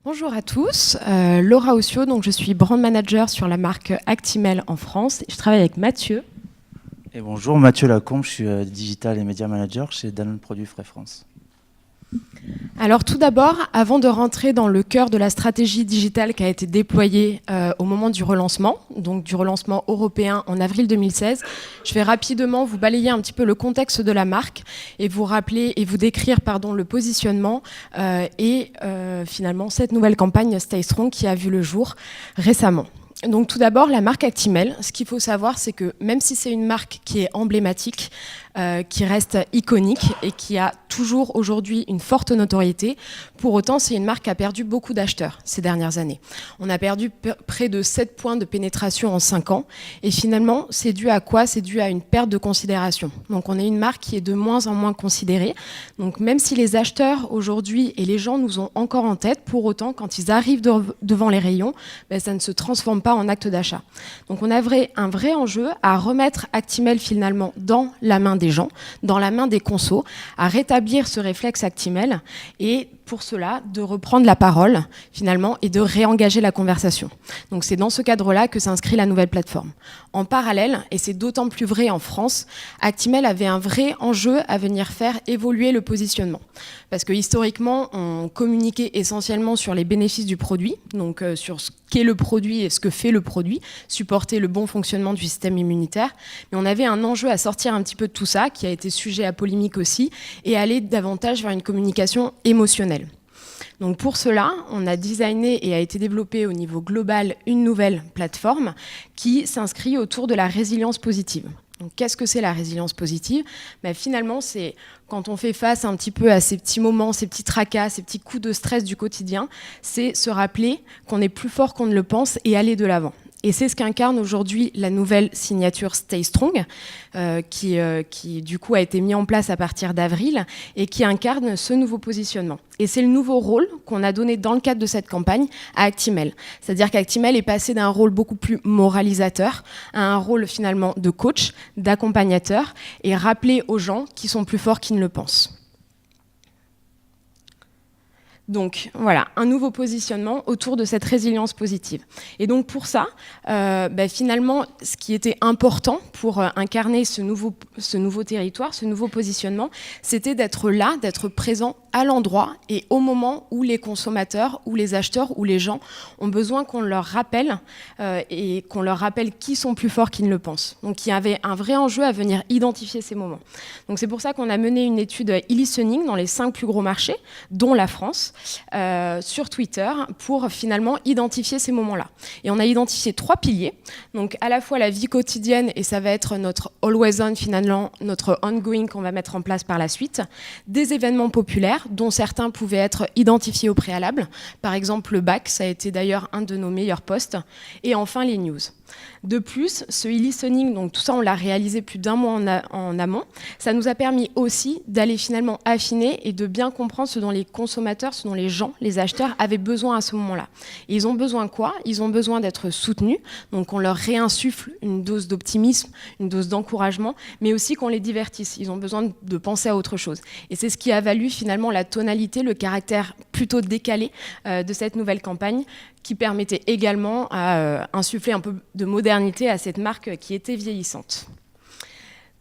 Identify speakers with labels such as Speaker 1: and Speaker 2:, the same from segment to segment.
Speaker 1: Bonjour à tous, Laura Ossio, donc je suis brand manager sur la marque Actimel en France. Je travaille avec Mathieu.
Speaker 2: Et bonjour, Mathieu Lacombe, je suis digital et media manager chez Danone Produits Frais France.
Speaker 1: Alors tout d'abord, avant de rentrer dans le cœur de la stratégie digitale qui a été déployée au moment du relancement, donc du relancement européen en avril 2016, je vais rapidement vous balayer un petit peu le contexte de la marque et vous rappeler et vous décrire le positionnement et finalement cette nouvelle campagne Stay Strong qui a vu le jour récemment. Donc tout d'abord, la marque Actimel, ce qu'il faut savoir, c'est que même si c'est une marque qui est emblématique, qui reste iconique et qui a toujours aujourd'hui une forte notoriété, pour autant, c'est une marque qui a perdu beaucoup d'acheteurs ces dernières années. On a perdu près de 7 points de pénétration en 5 ans. Et finalement, c'est dû à quoi? C'est dû à une perte de considération. Donc on est une marque qui est de moins en moins considérée. Donc même si les acheteurs aujourd'hui et les gens nous ont encore en tête, pour autant, quand ils arrivent devant les rayons, ça ne se transforme pas en acte d'achat. Donc on a un vrai enjeu à remettre Actimel finalement dans la main des gens, dans la main des consos, à rétablir ce réflexe Actimel et pour cela de reprendre la parole finalement et de réengager la conversation. Donc c'est dans ce cadre-là que s'inscrit la nouvelle plateforme. En parallèle, et c'est d'autant plus vrai en France, Actimel avait un vrai enjeu à venir faire évoluer le positionnement. Parce que historiquement, on communiquait essentiellement sur les bénéfices du produit, donc sur ce qu'est le produit et ce que fait le produit, supporter le bon fonctionnement du système immunitaire. Mais on avait un enjeu à sortir un petit peu de tout ça, qui a été sujet à polémique aussi, et aller davantage vers une communication émotionnelle. Donc pour cela, on a designé et a été développé au niveau global une nouvelle plateforme qui s'inscrit autour de la résilience positive. Donc, qu'est-ce que c'est la résilience positive? Finalement, c'est quand on fait face un petit peu à ces petits moments, ces petits tracas, ces petits coups de stress du quotidien, c'est se rappeler qu'on est plus fort qu'on ne le pense et aller de l'avant. Et c'est ce qu'incarne aujourd'hui la nouvelle signature Stay Strong, qui du coup a été mis en place à partir d'avril et qui incarne ce nouveau positionnement. Et c'est le nouveau rôle qu'on a donné dans le cadre de cette campagne à Actimel. C'est-à-dire qu'Actimel est passé d'un rôle beaucoup plus moralisateur à un rôle finalement de coach, d'accompagnateur et rappeler aux gens qu'ils sont plus forts qu'ils ne le pensent. Donc voilà, un nouveau positionnement autour de cette résilience positive. Et donc pour ça, finalement, ce qui était important pour incarner ce nouveau territoire, ce nouveau positionnement, c'était d'être là, d'être présent à l'endroit et au moment où les consommateurs, ou les acheteurs, ou les gens ont besoin qu'on leur rappelle et qu'on leur rappelle qui sont plus forts qu'ils ne le pensent. Donc il y avait un vrai enjeu à venir identifier ces moments. Donc c'est pour ça qu'on a mené une étude e-listening dans les 5 plus gros marchés, dont la France, sur Twitter pour finalement identifier ces moments-là. Et on a identifié 3 piliers, donc à la fois la vie quotidienne, et ça va être notre always on finalement, notre ongoing qu'on va mettre en place par la suite, des événements populaires dont certains pouvaient être identifiés au préalable, par exemple le bac, ça a été d'ailleurs un de nos meilleurs posts, et enfin les news. De plus, ce e-listening, donc tout ça on l'a réalisé plus d'1 mois en amont, ça nous a permis aussi d'aller finalement affiner et de bien comprendre ce dont les consommateurs, ce dont les gens, les acheteurs avaient besoin à ce moment-là. Et ils ont besoin quoi? Ils ont besoin d'être soutenus, donc on leur réinsuffle une dose d'optimisme, une dose d'encouragement, mais aussi qu'on les divertisse. Ils ont besoin de penser à autre chose. Et c'est ce qui a valu finalement la tonalité, le caractère plutôt décalé de cette nouvelle campagne, qui permettait également à insuffler un peu de modernité à cette marque qui était vieillissante.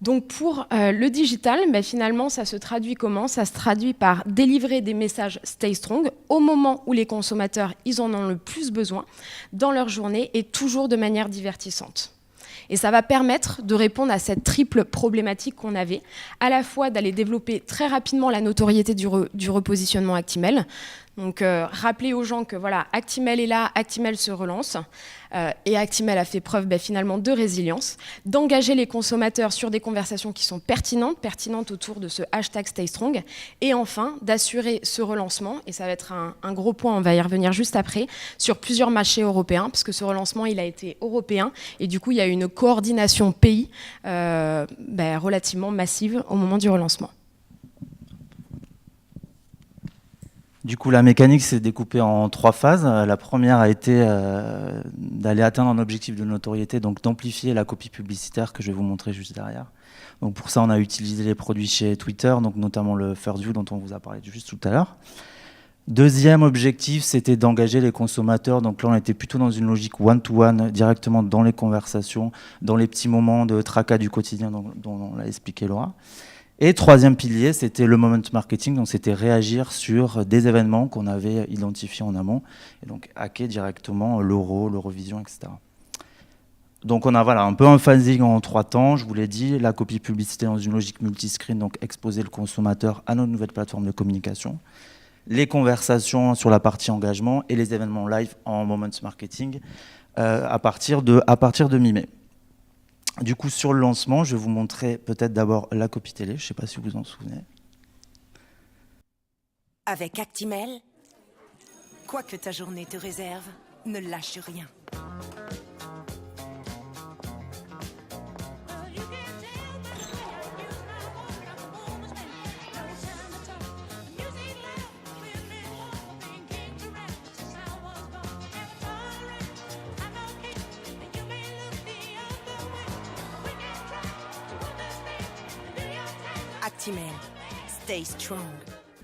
Speaker 1: Donc pour le digital, finalement, ça se traduit comment? Ça se traduit par délivrer des messages Stay Strong au moment où les consommateurs ils en ont le plus besoin, dans leur journée et toujours de manière divertissante. Et ça va permettre de répondre à cette triple problématique qu'on avait, à la fois d'aller développer très rapidement la notoriété du repositionnement Actimel. Donc rappeler aux gens que voilà, Actimel est là, Actimel se relance, et Actimel a fait preuve finalement de résilience, d'engager les consommateurs sur des conversations qui sont pertinentes autour de ce hashtag Stay Strong, et enfin d'assurer ce relancement, et ça va être un gros point, on va y revenir juste après, sur plusieurs marchés européens, parce que ce relancement il a été européen, et du coup il y a eu une coordination pays relativement massive au moment du relancement.
Speaker 2: Du coup, la mécanique s'est découpée en 3 phases. La première a été d'aller atteindre un objectif de notoriété, donc d'amplifier la copie publicitaire que je vais vous montrer juste derrière. Donc pour ça, on a utilisé les produits chez Twitter, donc notamment le First View dont on vous a parlé juste tout à l'heure. Deuxième objectif, c'était d'engager les consommateurs. Donc là, on était plutôt dans une logique one-to-one, directement dans les conversations, dans les petits moments de tracas du quotidien dont l'a expliqué Laura. Et troisième pilier, c'était le moment marketing. Donc c'était réagir sur des événements qu'on avait identifiés en amont. Et donc hacker directement l'Euro, l'Eurovision, etc. Donc on a voilà, un peu un phasing en 3 temps, je vous l'ai dit, la copie publicité dans une logique multiscreen, donc exposer le consommateur à nos nouvelles plateformes de communication, les conversations sur la partie engagement et les événements live en Moments Marketing à partir de mi-mai. Du coup, sur le lancement, je vais vous montrer peut-être d'abord la copie télé, je ne sais pas si vous vous en souvenez.
Speaker 3: Avec Actimel, quoi que ta journée te réserve, ne lâche rien. Actimel, stay strong.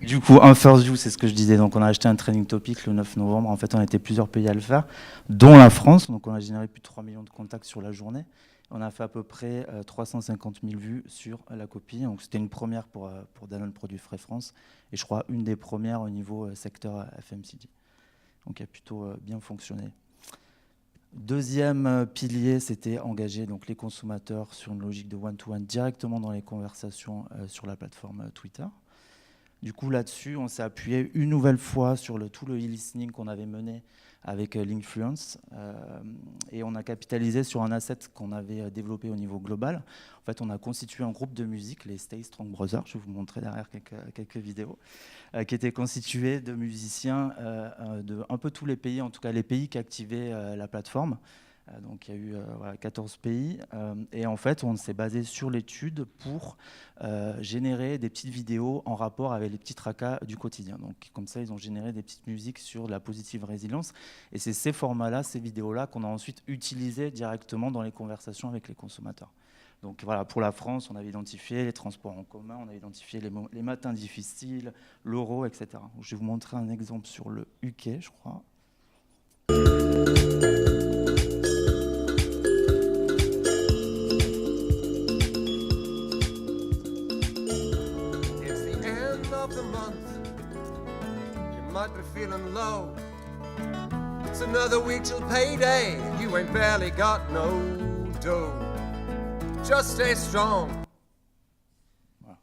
Speaker 2: Du coup, un first view, c'est ce que je disais. Donc, on a acheté un trending topic le 9 novembre. En fait, on était plusieurs pays à le faire, dont la France. Donc, on a généré plus de 3 millions de contacts sur la journée. On a fait à peu près 350 000 vues sur la copie. Donc, c'était une première pour Danone Produits Frais France. Et je crois une des premières au niveau secteur FMCG. Donc, il a plutôt bien fonctionné. Deuxième pilier, c'était engager donc, les consommateurs sur une logique de one-to-one directement dans les conversations sur la plateforme Twitter. Du coup, là-dessus, on s'est appuyé une nouvelle fois sur tout le e-listening qu'on avait mené avec l'Influence et on a capitalisé sur un asset qu'on avait développé au niveau global. En fait, on a constitué un groupe de musique, les Stay Strong Brothers, je vais vous montrer derrière quelques vidéos, qui étaient constitués de musiciens de un peu tous les pays, en tout cas les pays qui activaient la plateforme. Donc il y a eu 14 pays et en fait on s'est basé sur l'étude pour générer des petites vidéos en rapport avec les petits tracas du quotidien. Donc comme ça ils ont généré des petites musiques sur la positive résilience et c'est ces formats-là, ces vidéos-là qu'on a ensuite utilisées directement dans les conversations avec les consommateurs. Donc voilà, pour la France, on avait identifié les transports en commun, on a identifié les matins difficiles, l'euro, etc. Je vais vous montrer un exemple sur le UK, je crois.
Speaker 4: Feeling low. It's another week till payday. You ain't barely got no dough. Just stay strong.
Speaker 2: Voilà.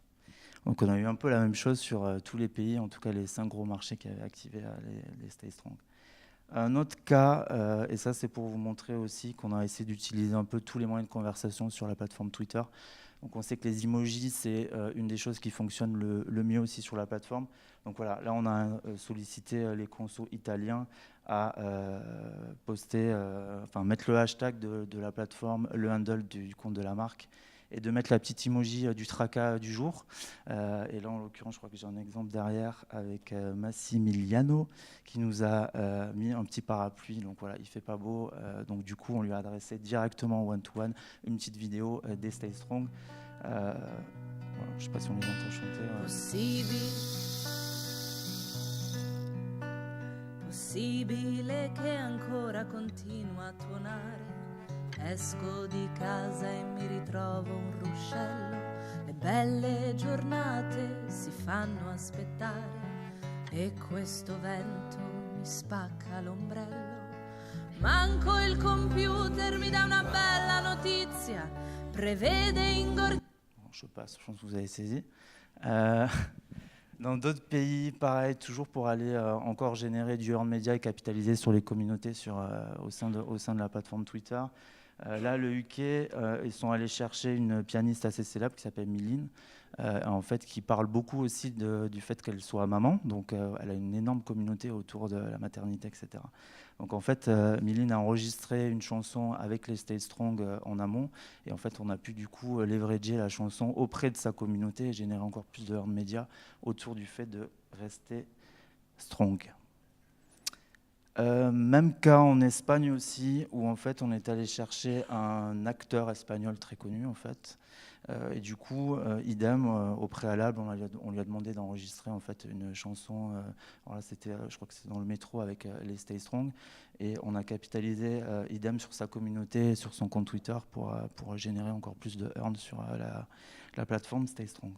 Speaker 2: Donc on a eu un peu la même chose sur tous les pays, en tout cas les 5 gros marchés qui avaient activé les Stay Strong. Un autre cas, et ça c'est pour vous montrer aussi qu'on a essayé d'utiliser un peu tous les moyens de conversation sur la plateforme Twitter. Donc on sait que les emojis, c'est une des choses qui fonctionne le mieux aussi sur la plateforme. Donc voilà, là on a sollicité les consos italiens à poster, mettre le hashtag de la plateforme, le handle du compte de la marque, et de mettre la petite emoji du tracas du jour. Et là, en l'occurrence, je crois que j'ai un exemple derrière avec Massimiliano qui nous a mis un petit parapluie. Donc voilà, il fait pas beau. Donc du coup, on lui a adressé directement one-to-one une petite vidéo des Stay Strong. Voilà, je ne sais pas si on les entend chanter.
Speaker 5: Possibile che ancora continua a tuonare. Esco di casa e mi ritrovo un ruscello. Le belle giornate si fanno aspettare e questo vento mi spacca l'ombrello. Manco il computer mi dà una bella notizia. Prevede ingorgare.
Speaker 2: Bon, je passe, je pense que vous avez saisi. Dans d'autres pays, pareil, toujours pour aller encore générer du earned media et capitaliser sur les communautés au sein de la plateforme Twitter. Là, le UK, ils sont allés chercher une pianiste assez célèbre qui s'appelle Milline, en fait, qui parle beaucoup aussi du fait qu'elle soit maman. Donc, elle a une énorme communauté autour de la maternité, etc. Donc, en fait, Milline a enregistré une chanson avec les Stay Strong en amont. Et en fait, on a pu du coup leverager la chanson auprès de sa communauté et générer encore plus de earned media autour du fait de rester strong. Même cas en Espagne aussi, où en fait on est allé chercher un acteur espagnol très connu en fait, Et du coup, idem, au préalable, on lui a demandé d'enregistrer en fait une chanson. Alors là, je crois que c'est dans le métro avec les Stay Strong. Et on a capitalisé idem sur sa communauté, sur son compte Twitter pour générer encore plus de earn sur la plateforme Stay Strong.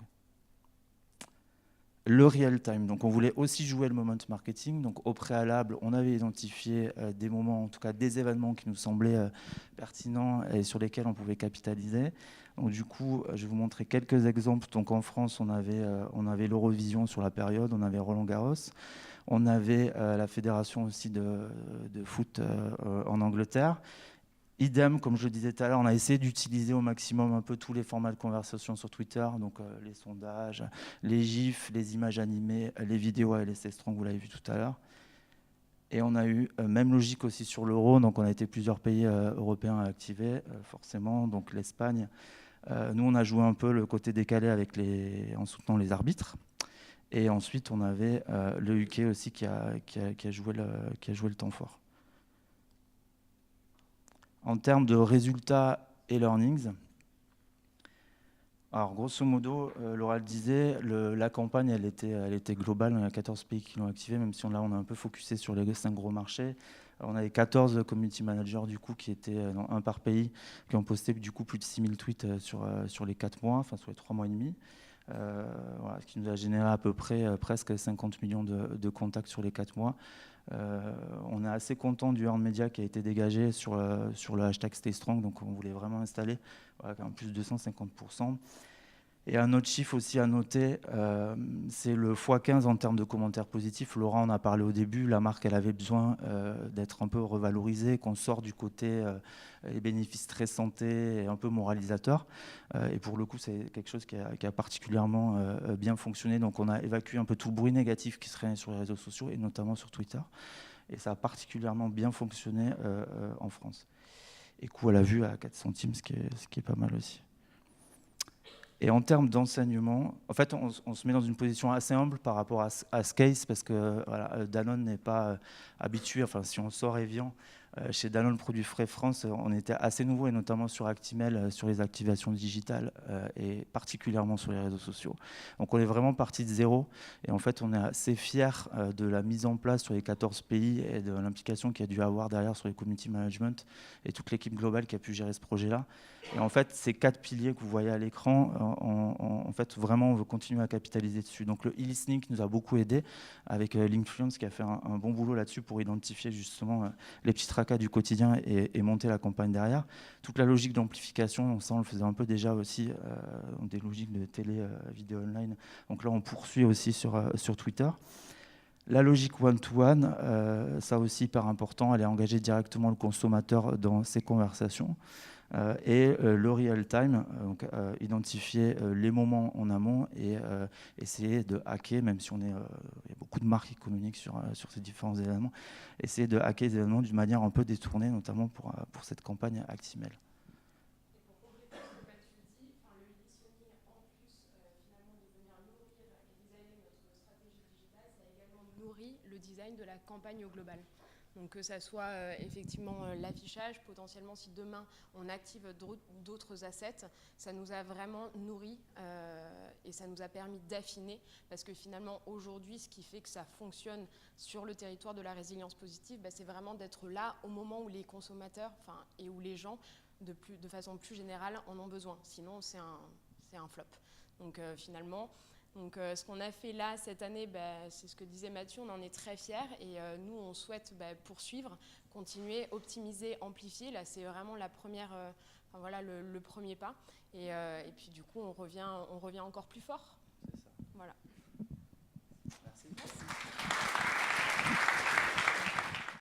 Speaker 2: Le real time, donc on voulait aussi jouer le moment marketing. Donc au préalable, on avait identifié des moments, en tout cas des événements qui nous semblaient pertinents et sur lesquels on pouvait capitaliser. Donc du coup, je vais vous montrer quelques exemples. Donc en France, on avait l'Eurovision sur la période, on avait Roland Garros, on avait la fédération aussi de foot en Angleterre. Idem, comme je le disais tout à l'heure, on a essayé d'utiliser au maximum un peu tous les formats de conversation sur Twitter, donc les sondages, les gifs, les images animées, les vidéos à LSS Strong, vous l'avez vu tout à l'heure. Et on a eu même logique aussi sur l'euro, donc on a été plusieurs pays européens à activer, forcément, donc l'Espagne. Nous, on a joué un peu le côté décalé en soutenant les arbitres. Et ensuite, on avait le UK aussi qui a joué le temps fort. En termes de résultats et learnings, alors grosso modo, Laura le disait, la campagne elle était globale, il y a 14 pays qui l'ont activée, même si là on a un peu focusé sur les 5 gros marchés. On avait 14 community managers du coup qui étaient un par pays, qui ont posté du coup plus de 6000 tweets sur les 4 mois, enfin sur les 3 mois et demi. Voilà, ce qui nous a généré à peu près presque 50 millions de contacts sur les 4 mois. On est assez content du earned media qui a été dégagé sur le hashtag Stay Strong, donc on voulait vraiment installer en plus de 250%. Et un autre chiffre aussi à noter, c'est le x15 en termes de commentaires positifs. Laurent en a parlé au début, la marque elle avait besoin d'être un peu revalorisée, qu'on sort du côté les bénéfices très santé et un peu moralisateur. Et pour le coup, c'est quelque chose qui a particulièrement bien fonctionné. Donc on a évacué un peu tout le bruit négatif qui se traînait sur les réseaux sociaux et notamment sur Twitter. Et ça a particulièrement bien fonctionné en France. Et coût à la vue à 4 centimes, ce qui est pas mal aussi. Et en termes d'enseignement, en fait, on se met dans une position assez humble par rapport à ce case, parce que voilà, Danone n'est pas habitué, enfin si on sort Evian, chez Danone Produits Frais France, on était assez nouveau, et notamment sur Actimel, sur les activations digitales, et particulièrement sur les réseaux sociaux. Donc on est vraiment parti de zéro, et en fait on est assez fiers de la mise en place sur les 14 pays, et de l'implication qu'il y a dû avoir derrière sur les community management, et toute l'équipe globale qui a pu gérer ce projet-là. Et en fait, ces 4 piliers que vous voyez à l'écran, en fait, vraiment, on veut continuer à capitaliser dessus. Donc, le e-listening nous a beaucoup aidé avec Linkfluence qui a fait un bon boulot là-dessus pour identifier justement les petits tracas du quotidien et monter la campagne derrière. Toute la logique d'amplification, ça, on le faisait un peu déjà aussi, des logiques de télé, vidéo online. Donc là, on poursuit aussi sur Twitter. La logique one-to-one, ça aussi hyper important, elle est engager directement le consommateur dans ses conversations. Et le real time, donc identifier les moments en amont et essayer de hacker, même si il y a beaucoup de marques qui communiquent sur ces différents événements, essayer de hacker les événements d'une manière un peu détournée, notamment pour cette campagne Actimel.
Speaker 1: Le design de la campagne au global. Donc que ça soit effectivement l'affichage, potentiellement si demain on active d'autres assets, ça nous a vraiment nourri et ça nous a permis d'affiner, parce que finalement aujourd'hui ce qui fait que ça fonctionne sur le territoire de la résilience positive, c'est vraiment d'être là au moment où les consommateurs et où les gens de façon plus générale en ont besoin, sinon c'est un flop. Donc finalement, ce qu'on a fait là cette année, c'est ce que disait Mathieu, on en est très fiers et nous on souhaite poursuivre, continuer, optimiser, amplifier. Là c'est vraiment la première, le premier pas et puis du coup on revient encore plus fort.
Speaker 2: C'est ça.
Speaker 1: Voilà.